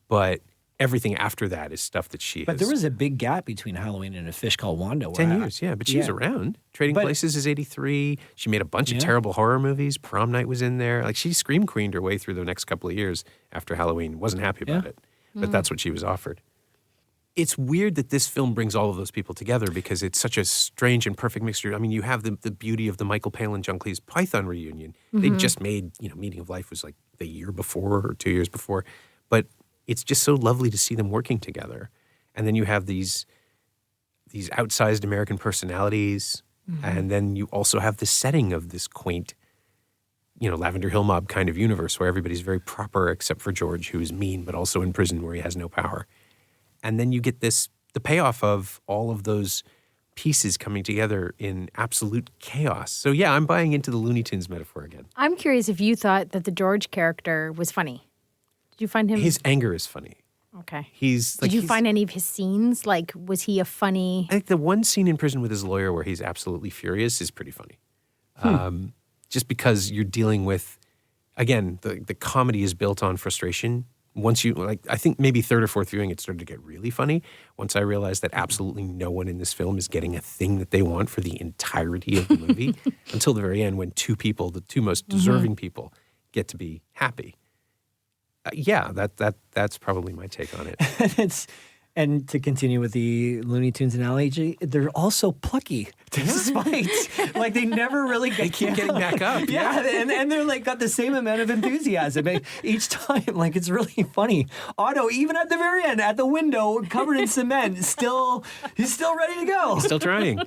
A: But everything after that is stuff that she has.
C: But there was a big gap between Halloween and A Fish Called Wanda.
A: 10 years, but she was around. Trading Places is 83. She made a bunch of terrible horror movies. Prom Night was in there. Like she scream queened her way through the next couple of years after Halloween. Wasn't happy about it. But that's what she was offered. It's weird that this film brings all of those people together because it's such a strange and perfect mixture. I mean, you have the beauty of the Michael Palin, John Cleese Python reunion. They just made, Meaning of Life was like the year before or 2 years before. But it's just so lovely to see them working together. And then you have these outsized American personalities. And then you also have the setting of this quaint, Lavender Hill Mob kind of universe where everybody's very proper except for George, who is mean, but also in prison where he has no power. And then you get the payoff of all of those pieces coming together in absolute chaos. So yeah, I'm buying into the Looney Tunes metaphor again.
B: I'm curious if you thought that the George character was funny. Did you find him?
A: His anger is funny.
B: Okay.
A: Did
B: you find any of his scenes? Like, was he a funny?
A: I think the one scene in prison with his lawyer where he's absolutely furious is pretty funny. Just because you're dealing with, again, the comedy is built on frustration. Once I think maybe third or fourth viewing, it started to get really funny. Once I realized that absolutely no one in this film is getting a thing that they want for the entirety of the movie until the very end when two people, the two most deserving people, get to be happy. That's probably my take on it.
C: And to continue with the Looney Tunes analogy, they're also plucky despite like they never really
A: they keep getting back up.
C: And they're like got the same amount of enthusiasm each time. Like it's really funny. Otto, even at the very end, at the window, covered in cement, he's still ready to go.
A: He's still trying.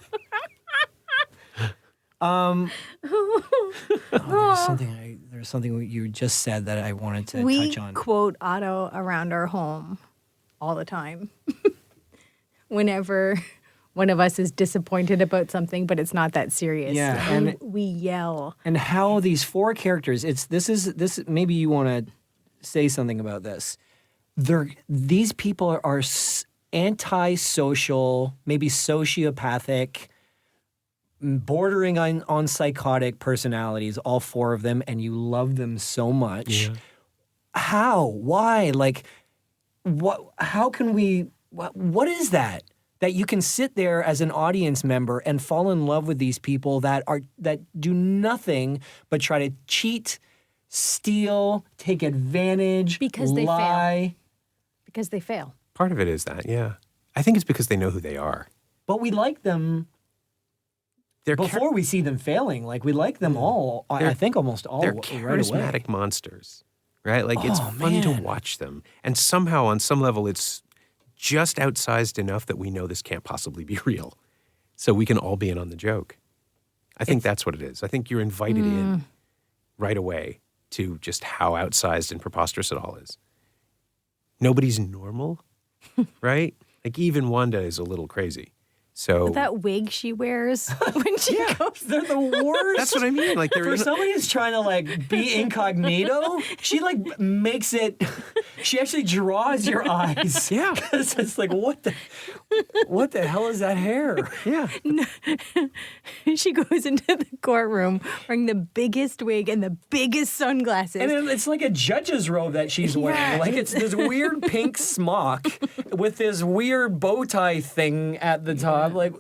C: There's something you just said that I wanted to touch on.
B: We quote Otto around our home all the time. Whenever one of us is disappointed about something, but it's not that serious.
C: Yeah,
B: and we yell.
C: And how these four characters, this maybe you want to say something about this. These people are antisocial, maybe sociopathic, bordering on psychotic personalities, all four of them, and you love them so much. Yeah. How? Why? Like, how can we, what is that you can sit there as an audience member and fall in love with these people that do nothing but try to cheat, steal, take advantage,
B: because they
C: lie.
B: Because they fail.
A: Part of it is that, yeah. I think it's because they know who they are.
C: But we like them before we see them failing. Like, we like them all, I think almost all right away.
A: They're charismatic monsters. Right? Like, it's fun to watch them. And somehow, on some level, it's just outsized enough that we know this can't possibly be real. So we can all be in on the joke. I think that's what it is. I think you're invited in right away to just how outsized and preposterous it all is. Nobody's normal, right? Like, even Wanda is a little crazy. So
B: that wig she wears when she goes.
C: They're the worst.
A: That's what I mean. Like,
C: for somebody who's trying to like be incognito, she like makes it. She actually draws your eyes.
A: Yeah,
C: because it's like what the hell is that hair?
A: Yeah.
B: She goes into the courtroom wearing the biggest wig and the biggest sunglasses,
C: and it's like a judge's robe that she's wearing. Like it's this weird pink smock with this weird bow tie thing at the top. Like,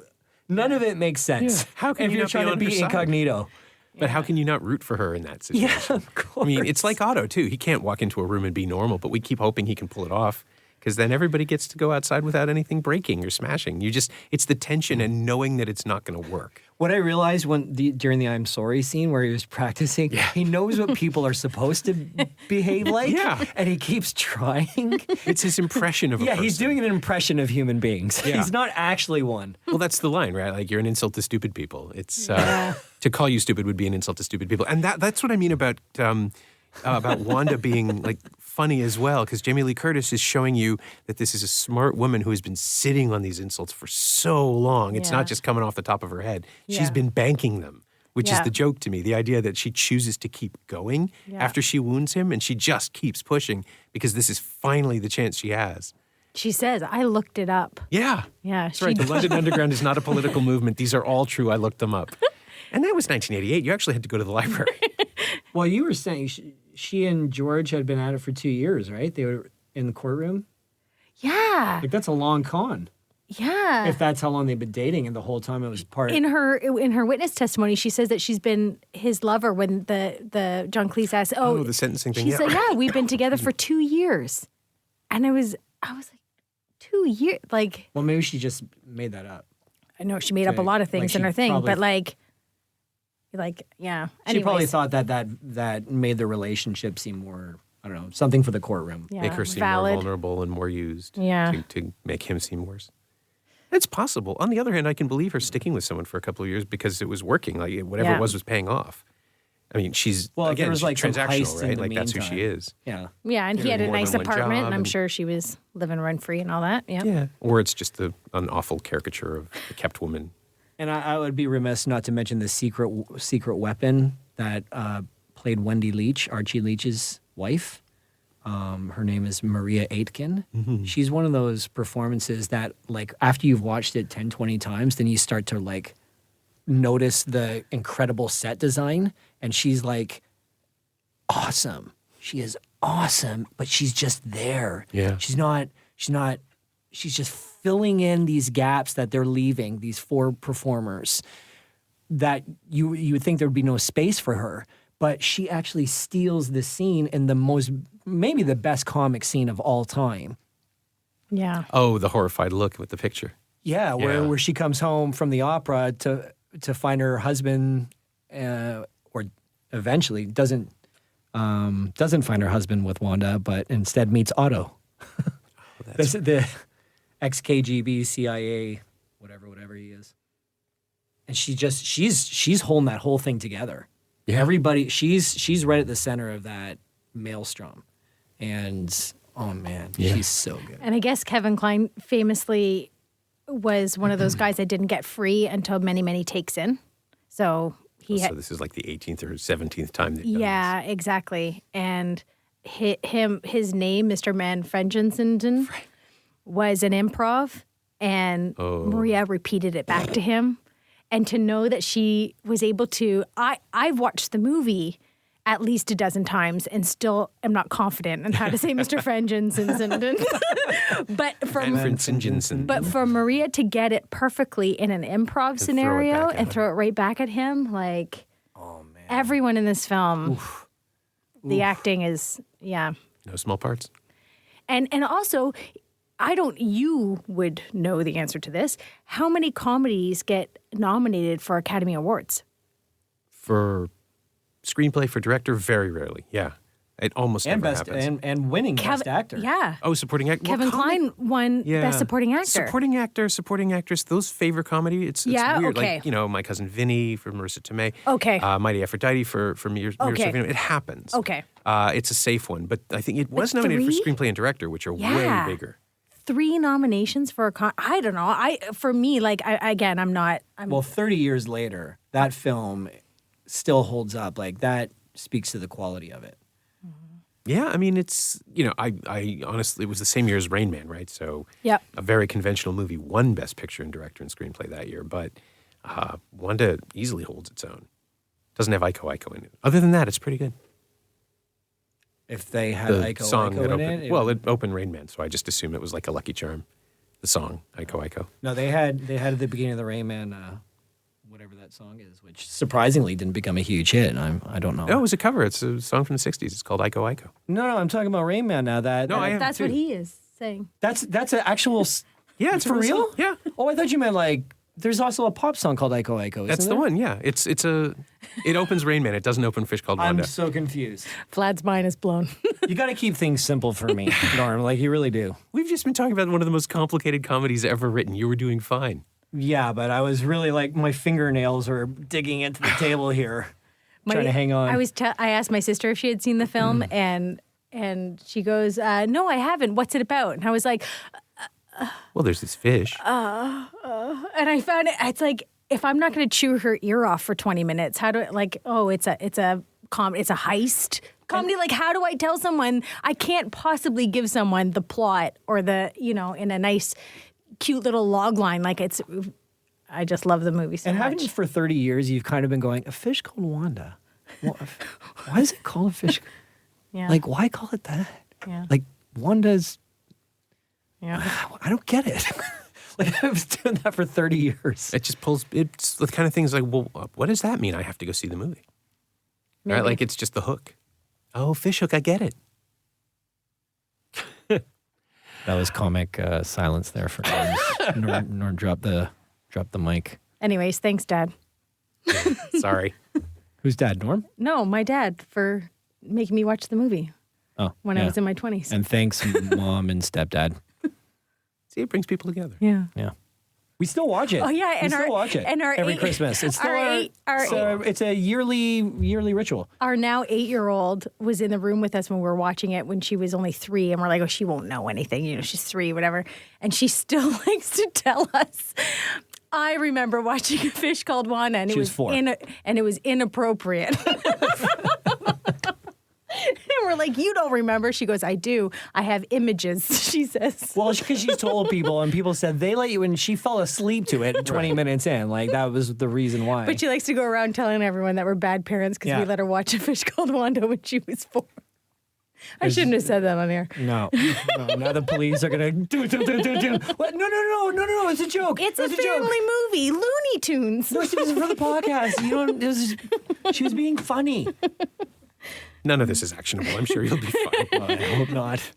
C: none of it makes sense.
A: Yeah. How can
C: if
A: you
C: you're
A: not
C: trying
A: be
C: to
A: on
C: be
A: her side?
C: incognito?
A: But how can you not root for her in that situation?
C: Yeah, of course.
A: I mean, it's like Otto, too. He can't walk into a room and be normal, but we keep hoping he can pull it off because then everybody gets to go outside without anything breaking or smashing. It's the tension and knowing that it's not going to work.
C: What I realized during the I'm sorry scene where he was practicing, he knows what people are supposed to behave like, and he keeps trying.
A: It's his impression of a person.
C: Yeah, he's doing an impression of human beings. Yeah. He's not actually one.
A: Well, that's the line, right? Like, you're an insult to stupid people. It's to call you stupid would be an insult to stupid people, and that's what I mean about Wanda being like funny as well, because Jamie Lee Curtis is showing you that this is a smart woman who has been sitting on these insults for so long. It's not just coming off the top of her head. She's been banking them, which is the joke to me. The idea that she chooses to keep going after she wounds him, and she just keeps pushing because this is finally the chance she has.
B: She says, I looked it up.
A: Yeah.
B: Yeah.
A: That's right. The London Underground is not a political movement. These are all true. I looked them up. And that was 1988. You actually had to go to the library.
C: Well, you were saying she and George had been at it for 2 years, right? They were in the courtroom.
B: Yeah.
C: Like, that's a long con.
B: Yeah.
C: If that's how long they've been dating, and the whole time it was part.
B: In her witness testimony, she says that she's been his lover when the John Cleese asked,
A: the sentencing thing.
B: She said, we've been together for 2 years. And I was like, 2 years? Like.
C: Well, maybe she just made that up.
B: I know she made up a lot of things in her thing, but yeah.
C: She probably thought that made the relationship seem more, I don't know, something for the courtroom.
B: Yeah,
A: make her seem
B: valid.
A: more vulnerable and more used to make him seem worse. It's possible. On the other hand, I can believe her sticking with someone for a couple of years because it was working. Like, whatever it was paying off. I mean, she's transactional, right? Like, that's who she is.
C: Yeah.
B: Yeah, and he had a nice apartment, and I'm
A: and
B: sure she was living rent-free and all that. Yeah.
A: Yeah. Or it's just an awful caricature of a kept woman.
C: And I would be remiss not to mention the secret weapon that played Wendy Leach, Archie Leach's wife. Her name is Maria Aitken. Mm-hmm. She's one of those performances that, like, after you've watched it 10, 20 times, then you start to, like, notice the incredible set design. And she's, like, awesome. She is awesome, but she's just there.
A: Yeah.
C: She's just filling in these gaps that they're leaving, these four performers, that you would think there would be no space for her. But she actually steals the scene in maybe the best comic scene of all time.
B: Yeah.
A: Oh, the horrified look with the picture.
C: Yeah, where she comes home from the opera to find her husband, or eventually doesn't find her husband with Wanda, but instead meets Otto. The ex-KGB, CIA, whatever he is. And she's holding that whole thing together. Yeah. Everybody, she's right at the center of that maelstrom. And, oh man, she's so good.
B: And I guess Kevin Kline famously was one of those guys that didn't get free until many, many takes in. So
A: so this is like the 18th or 17th time they've done this.
B: Yeah, exactly. And his name, Mr. Manfredgensen, was an improv, and Maria repeated it back to him. And to know that she was able to, I've watched the movie at least a dozen times and still am not confident in how to say Mr. Frenjensen. But for Maria to get it perfectly in an improv scenario and throw it right back at him, like, oh man, everyone in this film, the acting is, no
A: small parts.
B: And also, you would know the answer to this. How many comedies get nominated for Academy Awards?
A: For screenplay, for director, very rarely. Yeah. It almost never happens.
C: And winning Best Actor.
B: Yeah.
A: Oh, supporting actor.
B: Kevin Kline won Best Supporting Actor.
A: Supporting actor, supporting actress, those favor comedy. It's weird.
B: Okay.
A: Like, My Cousin Vinny for Marissa Tomei.
B: Okay.
A: Mighty Aphrodite for Mira Sorvino. It happens.
B: Okay.
A: It's a safe one. But I think it was nominated for screenplay and director, which are way bigger.
B: 3 nominations for I don't know. For me, like,
C: Well, 30 years later, that film still holds up. Like, that speaks to the quality of it.
A: Yeah, I mean, it's, I honestly, it was the same year as Rain Man, right? So a very conventional movie won Best Picture and Director and Screenplay that year, but Wanda easily holds its own. Doesn't have Aiko Aiko in it. Other than that, it's pretty good.
C: If they had Aiko Aiko in it?
A: It opened Rain Man, so I just assumed it was like a Lucky Charm, the song, Aiko Aiko.
C: No, they had at the beginning of the Rain Man, whatever that song is, which surprisingly didn't become a huge hit. I don't know.
A: No, it was a cover. It's a song from the 60s. It's called Aiko Aiko.
C: No, I'm talking about Rain Man now.
B: That's what he is saying.
C: That's an actual.
A: Yeah, it's
C: for
A: a
C: real.
A: song. Yeah,
C: Oh, I thought you meant like. There's also a pop song called Aiko Aiko.
A: that's
C: isn't
A: the
C: there?
A: one. Yeah, it opens Rain Man. It doesn't open Fish Called
C: I'm
A: Wanda.
C: so confused.
B: Vlad's mind is blown.
C: You got to keep things simple for me, Norm. Like you really do.
A: We've just been talking about one of the most complicated comedies ever written. You were doing fine.
C: Yeah, but I was really like my fingernails are digging into the table here, trying to hang on.
B: I asked my sister if she had seen the film, and she goes, "No, I haven't. What's it about?" And I was like,
A: Well, there's this fish.
B: and I found it's like if I'm not going to chew her ear off for 20 minutes, how do I like? Oh, it's a heist comedy. Like, how do I tell someone? I can't possibly give someone the plot or in a nice, cute little log line. Like it's. I just love the movie so
C: and
B: much.
C: haven't you for 30 years? You've kind of been going, A Fish Called Wanda. Well, why is it called A Fish?
B: Yeah.
C: Like, why call it that?
B: Yeah.
C: Like Wanda's.
B: Yeah.
C: I don't get it. Like I was doing that for 30 years.
A: It just pulls. It's the kind of things like, well, what does that mean? I have to go see the movie.
B: Maybe.
A: Right? Like it's just the hook. Oh, fish hook. I get it.
C: That was comic silence there for Norm dropped the mic.
B: Anyways, thanks, Dad.
A: Sorry.
C: Who's dad, Norm?
B: No, my dad for making me watch the movie
C: Oh,
B: when I was in my 20s.
C: And thanks, Mom and Stepdad.
A: See, it brings people together.
B: Yeah.
C: Yeah. We still watch it.
B: Oh, yeah,
C: we still watch it every Christmas. It's still it's a yearly ritual.
B: Our now 8-year-old was in the room with us when we were watching it when she was only 3, and we're like, oh, she won't know anything. She's 3, whatever. And she still likes to tell us. I remember watching A Fish Called Wanda, and
C: She was 4.
B: and it was inappropriate. And we're like, you don't remember? She goes, I do. I have images, she says.
C: Well, because she's told people, and people said they let you, and she fell asleep to it 20 minutes in. Like, that was the reason why.
B: But she likes to go around telling everyone that we're bad parents because we let her watch A Fish Called Wanda when she was 4. I shouldn't have said that on air.
C: No. Now the police are going to do. What? No. It's a joke.
B: It's a family movie. Looney Tunes.
C: No, it was for the podcast. She was being funny.
A: None of this is actionable. I'm sure you'll be fine.
C: Well, I hope not.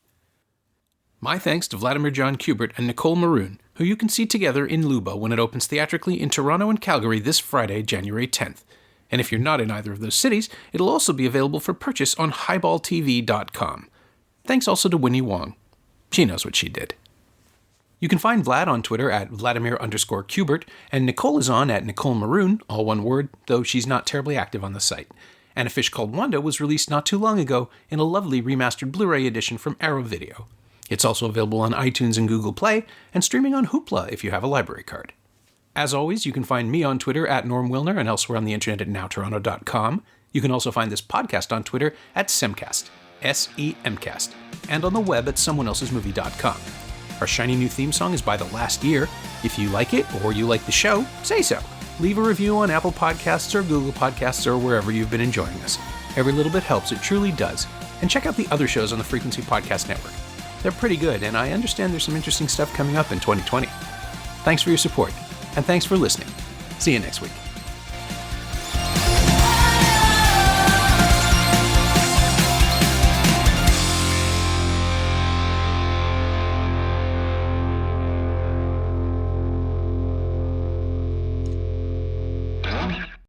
A: My thanks to Vladimir Jon Cubrt and Nicole Maroon, who you can see together in Luba when it opens theatrically in Toronto and Calgary this Friday, January 10th. And if you're not in either of those cities, it'll also be available for purchase on highballtv.com. Thanks also to Winnie Wong. She knows what she did. You can find Vlad on Twitter at Vladimir_Cubert, and Nicole is on at Nicole Maroon, all one word, though she's not terribly active on the site. And A Fish Called Wanda was released not too long ago in a lovely remastered Blu-ray edition from Arrow Video. It's also available on iTunes and Google Play, and streaming on Hoopla if you have a library card. As always, you can find me on Twitter at Norm Wilner and elsewhere on the internet at nowtoronto.com. You can also find this podcast on Twitter at Semcast, SEMcast, and on the web at someoneelsesmovie.com. Our shiny new theme song is by The Last Year. If you like it or you like the show, say so. Leave a review on Apple Podcasts or Google Podcasts or wherever you've been enjoying us. Every little bit helps, it truly does. And check out the other shows on the Frequency Podcast Network. They're pretty good, and I understand there's some interesting stuff coming up in 2020. Thanks for your support, and thanks for listening. See you next week.